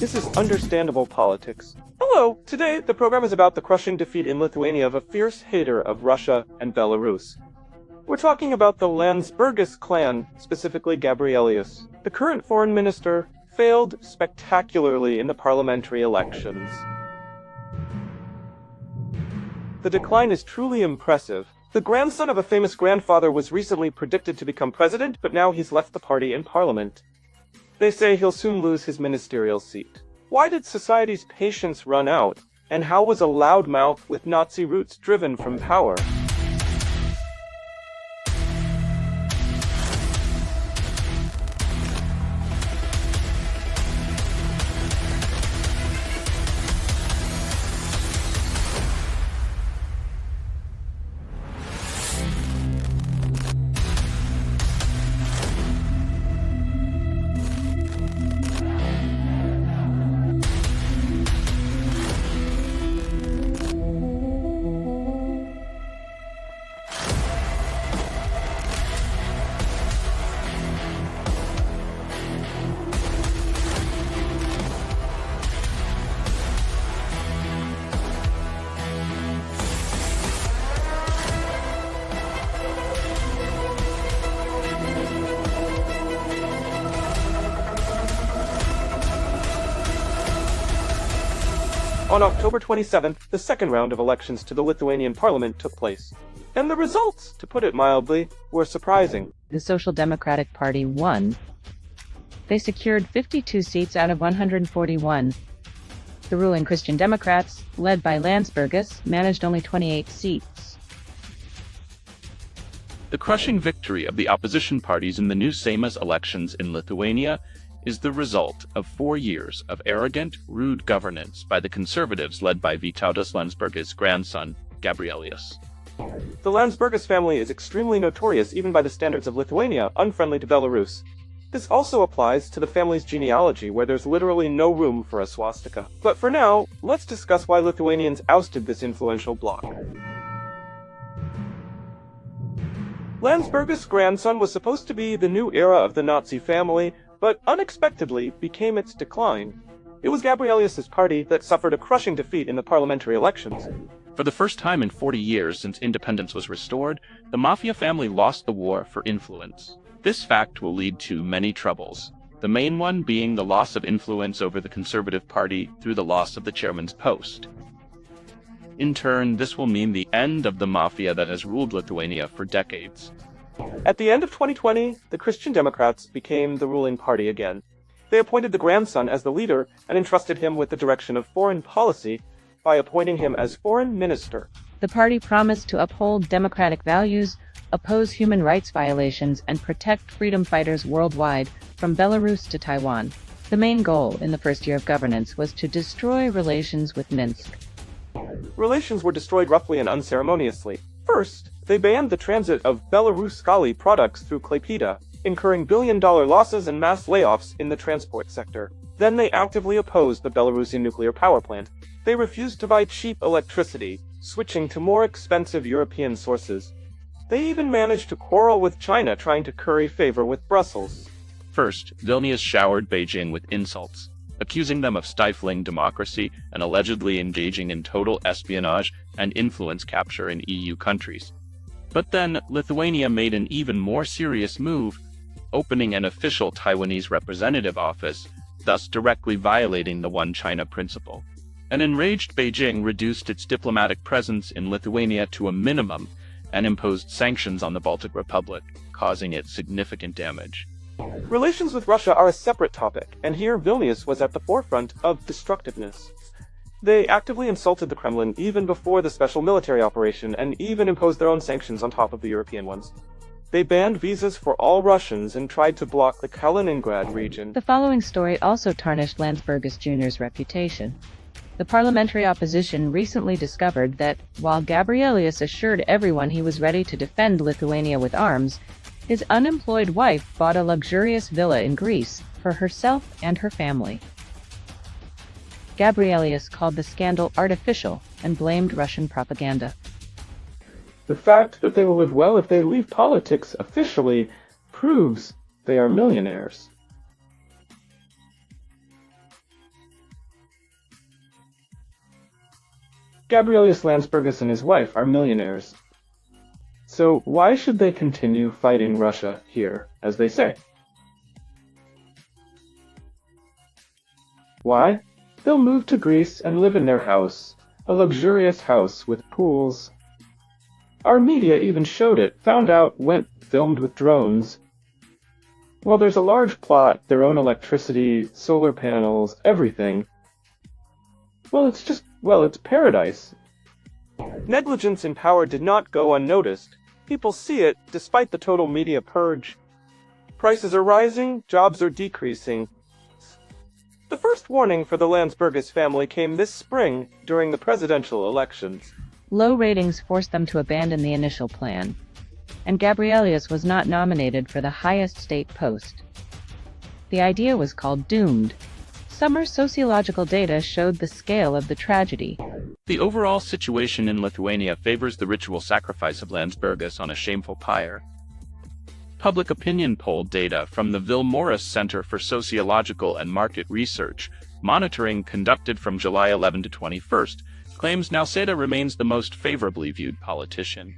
This is understandable politics. Hello! Today, the program is about the crushing defeat in Lithuania of a fierce hater of Russia and Belarus. We're talking about the Landsbergis clan, specifically Gabrielius. The current foreign minister failed spectacularly in the parliamentary elections. The decline is truly impressive. The grandson of a famous grandfather was recently predicted to become president, but now he's left the party in parliament. They say he'll soon lose his ministerial seat. Why did society's patience run out? And how was a loudmouth with Nazi roots driven from power? On October 27th, the second round of elections to the Lithuanian parliament took place. And the results, to put it mildly, were surprising. The Social Democratic Party won. They secured 52 seats out of 141. The ruling Christian Democrats, led by Landsbergis, managed only 28 seats. The crushing victory of the opposition parties in the new Seimas elections in Lithuania is the result of 4 years of arrogant, rude governance by the conservatives led by Vytautas Landsbergis' grandson, Gabrielius. The Landsbergis family is extremely notorious even by the standards of Lithuania, unfriendly to Belarus. This also applies to the family's genealogy, where there's literally no room for a swastika. But for now, let's discuss why Lithuanians ousted this influential bloc. Landsbergis' grandson was supposed to be the new era of the Nazi family, but unexpectedly became its decline. It was Gabrielius' party that suffered a crushing defeat in the parliamentary elections. For the first time in 40 years since independence was restored, the mafia family lost the war for influence. This fact will lead to many troubles, the main one being the loss of influence over the Conservative Party through the loss of the chairman's post. In turn, this will mean the end of the mafia that has ruled Lithuania for decades. At the end of 2020, the Christian Democrats became the ruling party again. They appointed the grandson as the leader and entrusted him with the direction of foreign policy by appointing him as foreign minister. The party promised to uphold democratic values, oppose human rights violations, and protect freedom fighters worldwide, from Belarus to Taiwan. The main goal in the first year of governance was to destroy relations with Minsk. Relations were destroyed roughly and unceremoniously. First, they banned the transit of Belaruskali products through Klaipėda, incurring billion-dollar losses and mass layoffs in the transport sector. Then they actively opposed the Belarusian nuclear power plant. They refused to buy cheap electricity, switching to more expensive European sources. They even managed to quarrel with China, trying to curry favor with Brussels. First, Vilnius showered Beijing with insults, accusing them of stifling democracy and allegedly engaging in total espionage and influence capture in EU countries. But then, Lithuania made an even more serious move, opening an official Taiwanese representative office, thus directly violating the One China principle. An enraged Beijing reduced its diplomatic presence in Lithuania to a minimum and imposed sanctions on the Baltic Republic, causing it significant damage. Relations with Russia are a separate topic, and here Vilnius was at the forefront of destructiveness. They actively insulted the Kremlin even before the special military operation, and even imposed their own sanctions on top of the European ones. They banned visas for all Russians and tried to block the Kaliningrad region. The following story also tarnished Landsbergis Jr.'s reputation. The parliamentary opposition recently discovered that, while Gabrielius assured everyone he was ready to defend Lithuania with arms, his unemployed wife bought a luxurious villa in Greece for herself and her family. Gabrielius called the scandal artificial and blamed Russian propaganda. The fact that they will live well if they leave politics officially proves they are millionaires. Gabrielius Landsbergis and his wife are millionaires. So why should they continue fighting Russia here, as they say? Why? They'll move to Greece and live in their house, a luxurious house with pools. Our media even showed it, found out, went filmed with drones. Well, there's a large plot, their own electricity, solar panels, everything. Well, it's paradise. Negligence in power did not go unnoticed. People see it, despite the total media purge. Prices are rising, jobs are decreasing. The first warning for the Landsbergis family came this spring during the presidential elections. Low ratings forced them to abandon the initial plan, and Gabrielius was not nominated for the highest state post. The idea was called doomed. Summer sociological data showed the scale of the tragedy. The overall situation in Lithuania favors the ritual sacrifice of Landsbergis on a shameful pyre. Public opinion poll data from the Vilmorus Center for Sociological and Market Research, monitoring conducted from July 11 to 21st, claims Nausėda remains the most favorably viewed politician.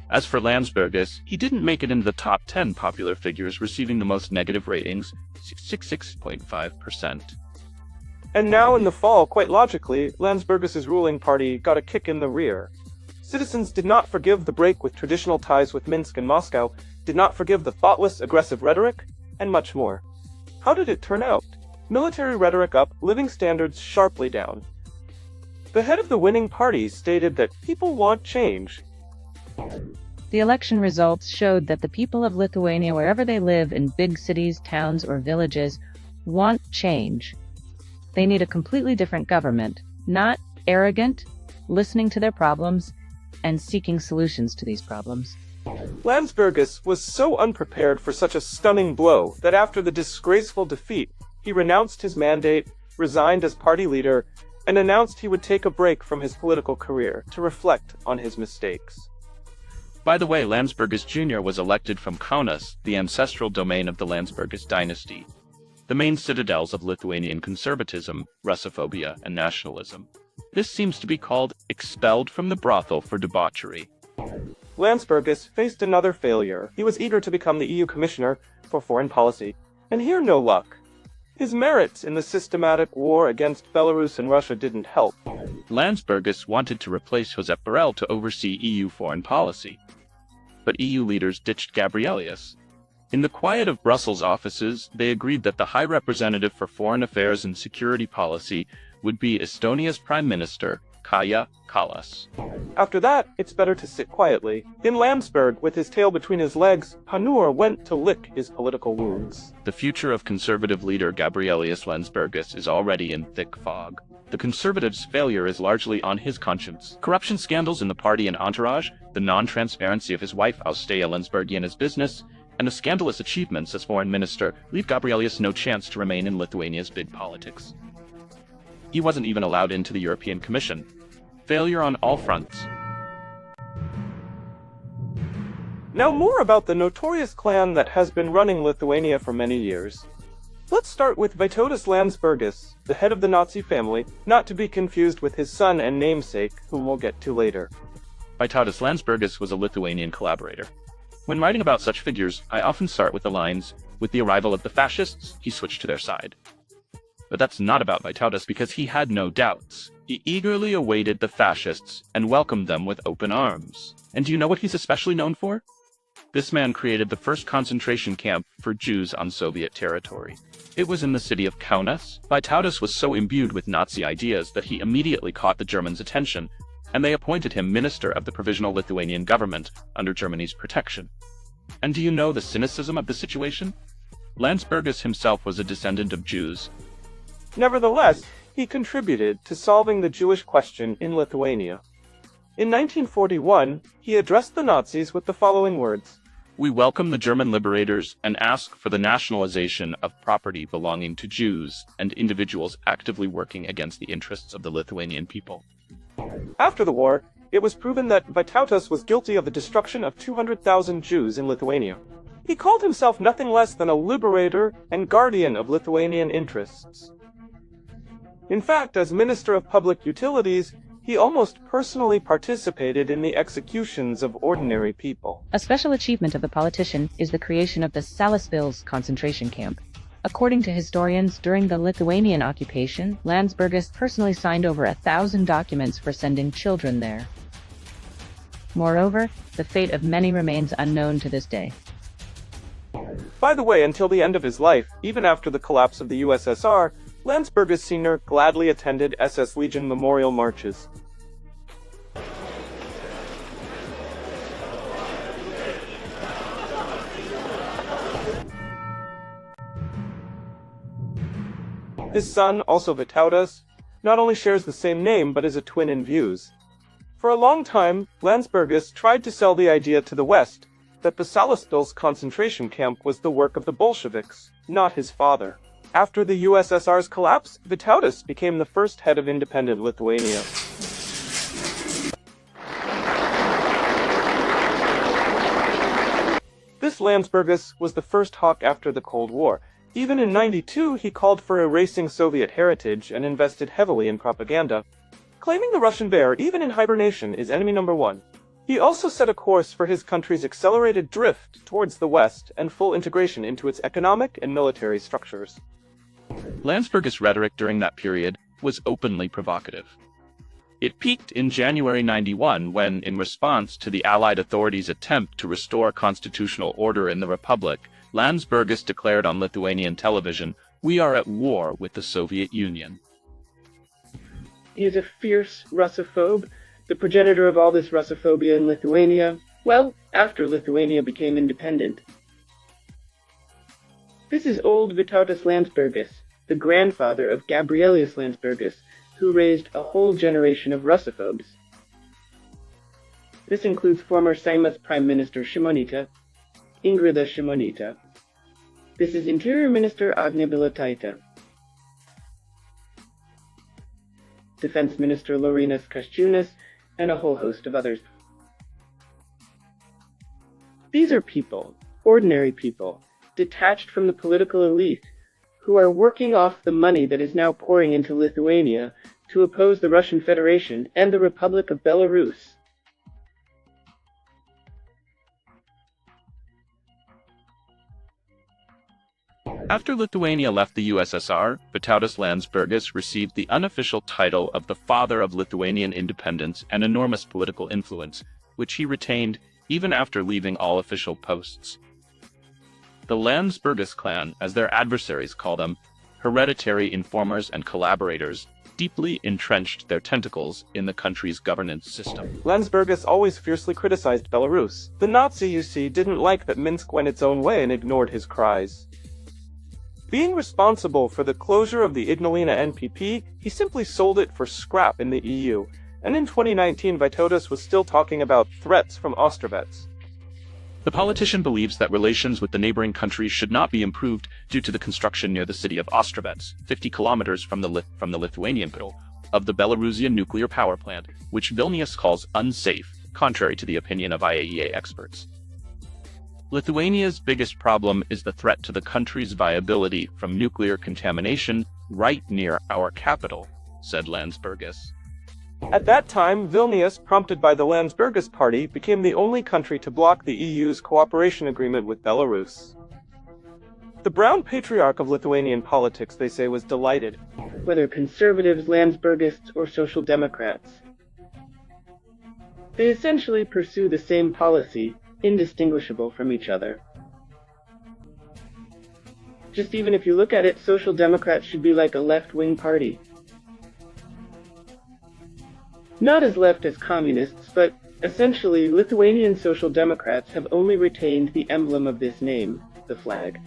As for Landsbergis, he didn't make it into the top 10 popular figures, receiving the most negative ratings, 66.5%. And now in the fall, quite logically, Landsbergis' ruling party got a kick in the rear. Citizens did not forgive the break with traditional ties with Minsk and Moscow, did not forgive the thoughtless, aggressive rhetoric, and much more. How did it turn out? Military rhetoric up, living standards sharply down. The head of the winning party stated that people want change. The election results showed that the people of Lithuania, wherever they live in big cities, towns, or villages, want change. They need a completely different government, not arrogant, listening to their problems, and seeking solutions to these problems. Landsbergis was so unprepared for such a stunning blow that after the disgraceful defeat, he renounced his mandate, resigned as party leader, and announced he would take a break from his political career to reflect on his mistakes. By the way, Landsbergis Jr. was elected from Kaunas, the ancestral domain of the Landsbergis dynasty, the main citadels of Lithuanian conservatism, Russophobia, and nationalism. This seems to be called expelled from the brothel for debauchery. Landsbergis faced another failure. He was eager to become the EU Commissioner for Foreign Policy, and here no luck. His merits in the systematic war against Belarus and Russia didn't help. Landsbergis wanted to replace Josep Borrell to oversee EU foreign policy, but EU leaders ditched Gabrielius. In the quiet of Brussels offices, they agreed that the High Representative for Foreign Affairs and Security Policy would be Estonia's Prime Minister, Kaja Kallas. After that, it's better to sit quietly. In Landsberg, with his tail between his legs, Panur went to lick his political wounds. The future of conservative leader Gabrielius Landsbergis is already in thick fog. The Conservatives' failure is largely on his conscience. Corruption scandals in the party and entourage, the non-transparency of his wife Austea Landsbergienna's business, and the scandalous achievements as foreign minister leave Gabrielius no chance to remain in Lithuania's big politics. He wasn't even allowed into the European Commission. Failure on all fronts. Now more about the notorious clan that has been running Lithuania for many years. Let's start with Vytautas Landsbergis, the head of the Nazi family, not to be confused with his son and namesake, whom we'll get to later. Vytautas Landsbergis was a Lithuanian collaborator. When writing about such figures, I often start with the lines, "With the arrival of the fascists, he switched to their side." But that's not about Vytautas, because he had no doubts. He eagerly awaited the fascists and welcomed them with open arms. And do you know what he's especially known for? This man created the first concentration camp for Jews on Soviet territory. It was in the city of Kaunas. Vytautas was so imbued with Nazi ideas that he immediately caught the Germans' attention, and they appointed him minister of the Provisional Lithuanian Government under Germany's protection. And do you know the cynicism of the situation? Landsbergis himself was a descendant of Jews. Nevertheless, he contributed to solving the Jewish question in Lithuania. In 1941, he addressed the Nazis with the following words: "We welcome the German liberators and ask for the nationalization of property belonging to Jews and individuals actively working against the interests of the Lithuanian people." After the war, it was proven that Vytautas was guilty of the destruction of 200,000 Jews in Lithuania. He called himself nothing less than a liberator and guardian of Lithuanian interests. In fact, as Minister of Public Utilities, he almost personally participated in the executions of ordinary people. A special achievement of the politician is the creation of the Salisbury's concentration camp. According to historians, during the Lithuanian occupation, Landsbergis personally signed over 1,000 documents for sending children there. Moreover, the fate of many remains unknown to this day. By the way, until the end of his life, even after the collapse of the USSR, Landsbergis Sr. gladly attended SS Legion memorial marches. His son, also Vytautas, not only shares the same name but is a twin in views. For a long time, Landsbergis tried to sell the idea to the West that the Salisbury's concentration camp was the work of the Bolsheviks, not his father. After the USSR's collapse, Vytautas became the first head of independent Lithuania. This Landsbergis was the first hawk after the Cold War. Even in '92, he called for erasing Soviet heritage and invested heavily in propaganda, claiming the Russian bear, even in hibernation, is enemy number one. He also set a course for his country's accelerated drift towards the West and full integration into its economic and military structures. Landsbergis' rhetoric during that period was openly provocative. It peaked in January '91 when, in response to the Allied authorities' attempt to restore constitutional order in the Republic, Landsbergis declared on Lithuanian television, "We are at war with the Soviet Union." He is a fierce Russophobe, the progenitor of all this Russophobia in Lithuania, well, after Lithuania became independent. This is old Vytautas Landsbergis, the grandfather of Gabrielius Landsbergis, who raised a whole generation of Russophobes. This includes former Seimas Prime Minister Šimonytė, Ingrida Šimonytė. This is Interior Minister Agnė Bilotaitė, Defense Minister Laurynas Kasčiūnas, and a whole host of others. These are people, ordinary people, detached from the political elite, who are working off the money that is now pouring into Lithuania to oppose the Russian Federation and the Republic of Belarus. After Lithuania left the USSR, Vytautas Landsbergis received the unofficial title of the Father of Lithuanian Independence and enormous political influence, which he retained even after leaving all official posts. The Landsbergis clan, as their adversaries call them, hereditary informers and collaborators, deeply entrenched their tentacles in the country's governance system. Landsbergis always fiercely criticized Belarus. The Nazi, you see, didn't like that Minsk went its own way and ignored his cries. Being responsible for the closure of the Ignalina NPP, he simply sold it for scrap in the EU, and in 2019 Vytautas was still talking about threats from Ostrovets. The politician believes that relations with the neighboring countries should not be improved due to the construction near the city of Ostrovets, 50 kilometers from the Lithuanian capital, of the Belarusian nuclear power plant, which Vilnius calls unsafe, contrary to the opinion of IAEA experts. Lithuania's biggest problem is the threat to the country's viability from nuclear contamination right near our capital, said Landsbergis. At that time, Vilnius, prompted by the Landsbergis party, became the only country to block the EU's cooperation agreement with Belarus. The Brown Patriarch of Lithuanian politics, they say, was delighted. Whether conservatives, Landsbergists, or social democrats, they essentially pursue the same policy, indistinguishable from each other. Just even if you look at it, social democrats should be like a left-wing party. Not as left as communists, but essentially Lithuanian social democrats have only retained the emblem of this name, the flag.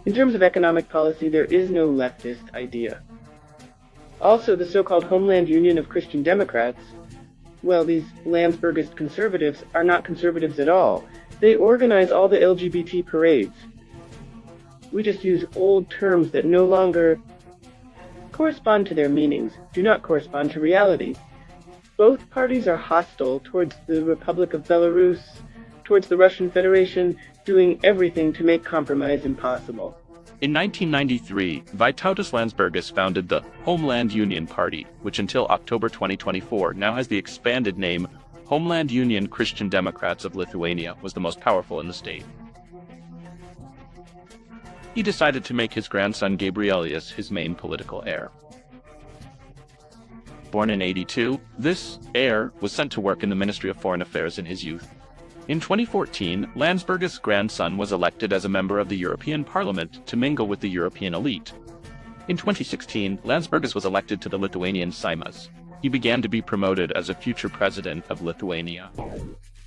In terms of economic policy, there is no leftist idea. Also, the so-called Homeland Union of Christian Democrats, well, these Landsbergist conservatives are not conservatives at all. They organize all the LGBT parades. We just use old terms that no longer correspond to their meanings, do not correspond to reality. Both parties are hostile towards the Republic of Belarus, towards the Russian Federation, doing everything to make compromise impossible. In 1993, Vytautas Landsbergis founded the Homeland Union Party, which until October 2024 now has the expanded name Homeland Union Christian Democrats of Lithuania, was the most powerful in the state. He decided to make his grandson Gabrielius his main political heir. Born in 1982, this heir was sent to work in the Ministry of Foreign Affairs in his youth. In 2014, Landsbergis' grandson was elected as a member of the European Parliament to mingle with the European elite. In 2016, Landsbergis was elected to the Lithuanian Seimas. He began to be promoted as a future president of Lithuania.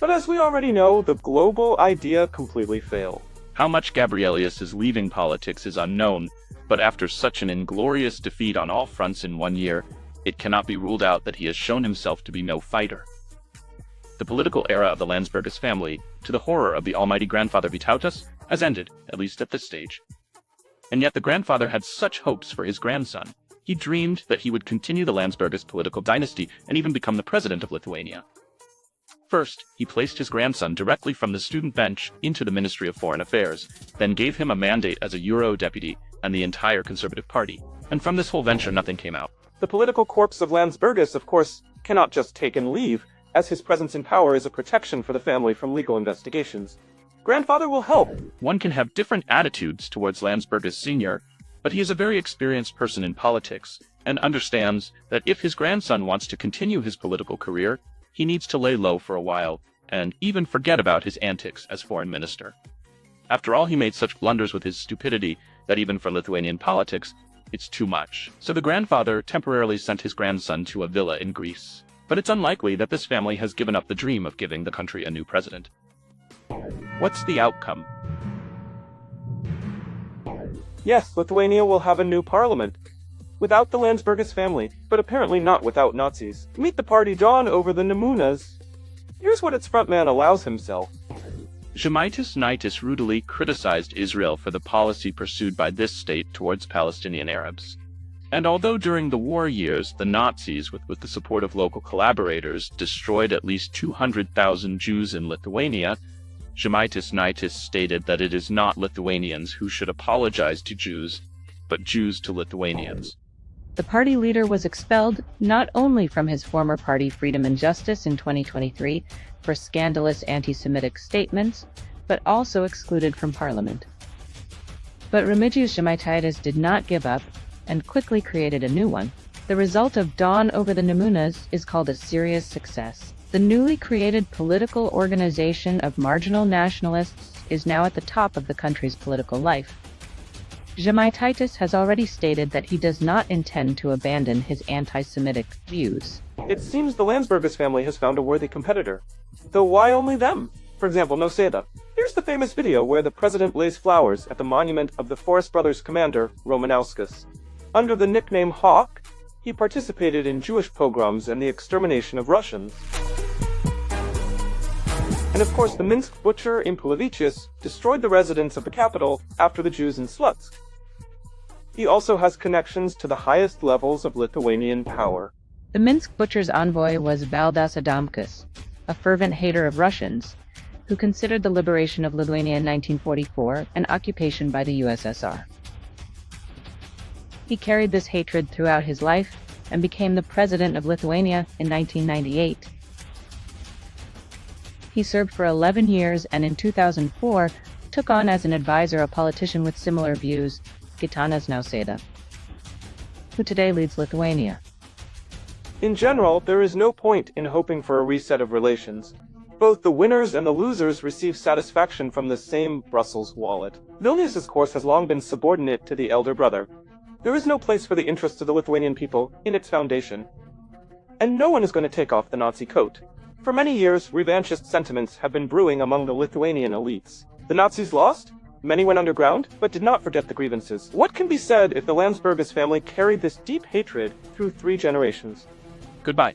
But as we already know, the global idea completely failed. How much Gabrielius is leaving politics is unknown, but after such an inglorious defeat on all fronts in 1 year, it cannot be ruled out that he has shown himself to be no fighter. The political era of the Landsbergis family, to the horror of the almighty grandfather Vytautas, has ended, at least at this stage. And yet the grandfather had such hopes for his grandson. He dreamed that he would continue the Landsbergis political dynasty and even become the president of Lithuania. First, he placed his grandson directly from the student bench into the Ministry of Foreign Affairs, then gave him a mandate as a Euro deputy and the entire Conservative Party. And from this whole venture, nothing came out. The political corpse of Landsbergis, of course, cannot just take and leave, as his presence in power is a protection for the family from legal investigations. Grandfather will help. One can have different attitudes towards Landsbergis Sr., but he is a very experienced person in politics, and understands that if his grandson wants to continue his political career, he needs to lay low for a while, and even forget about his antics as foreign minister. After all, he made such blunders with his stupidity that even for Lithuanian politics, it's too much. So the grandfather temporarily sent his grandson to a villa in Greece. But it's unlikely that this family has given up the dream of giving the country a new president. What's the outcome? Yes, Lithuania will have a new parliament. Without the Landsbergis family, but apparently not without Nazis. Meet the party dawn over the Nemunas. Here's what its frontman allows himself. Žemaitaitis rudely criticized Israel for the policy pursued by this state towards Palestinian Arabs. And although during the war years the Nazis, with the support of local collaborators, destroyed at least 200,000 Jews in Lithuania, Žemaitaitis stated that it is not Lithuanians who should apologize to Jews, but Jews to Lithuanians. The party leader was expelled not only from his former party Freedom and Justice in 2023 for scandalous anti-Semitic statements, but also excluded from parliament. But Remigius Žemaitaitis did not give up and quickly created a new one. The result of Dawn over the Nemunas is called a serious success. The newly created political organization of marginal nationalists is now at the top of the country's political life. Žemaitaitis has already stated that he does not intend to abandon his anti-Semitic views. It seems the Landsbergis family has found a worthy competitor. Though why only them? For example, Nausėda. Here's the famous video where the president lays flowers at the monument of the Forest Brothers commander, Ramanauskas. Under the nickname Hawk, he participated in Jewish pogroms and the extermination of Russians. And of course, the Minsk butcher Impulavicius destroyed the residents of the capital after the Jews in Slutsk. He also has connections to the highest levels of Lithuanian power. The Minsk butcher's envoy was Valdas Adamkus, a fervent hater of Russians, who considered the liberation of Lithuania in 1944 an occupation by the USSR. He carried this hatred throughout his life and became the president of Lithuania in 1998. He served for 11 years and in 2004 took on as an advisor a politician with similar views, Gitanas Nausėda, who today leads Lithuania. In general, there is no point in hoping for a reset of relations. Both the winners and the losers receive satisfaction from the same Brussels wallet. Vilnius's course has long been subordinate to the elder brother. There is no place for the interests of the Lithuanian people in its foundation. And no one is going to take off the Nazi coat. For many years, revanchist sentiments have been brewing among the Lithuanian elites. The Nazis lost? Many went underground, but did not forget the grievances. What can be said if the Landsbergis family carried this deep hatred through 3 generations? Goodbye.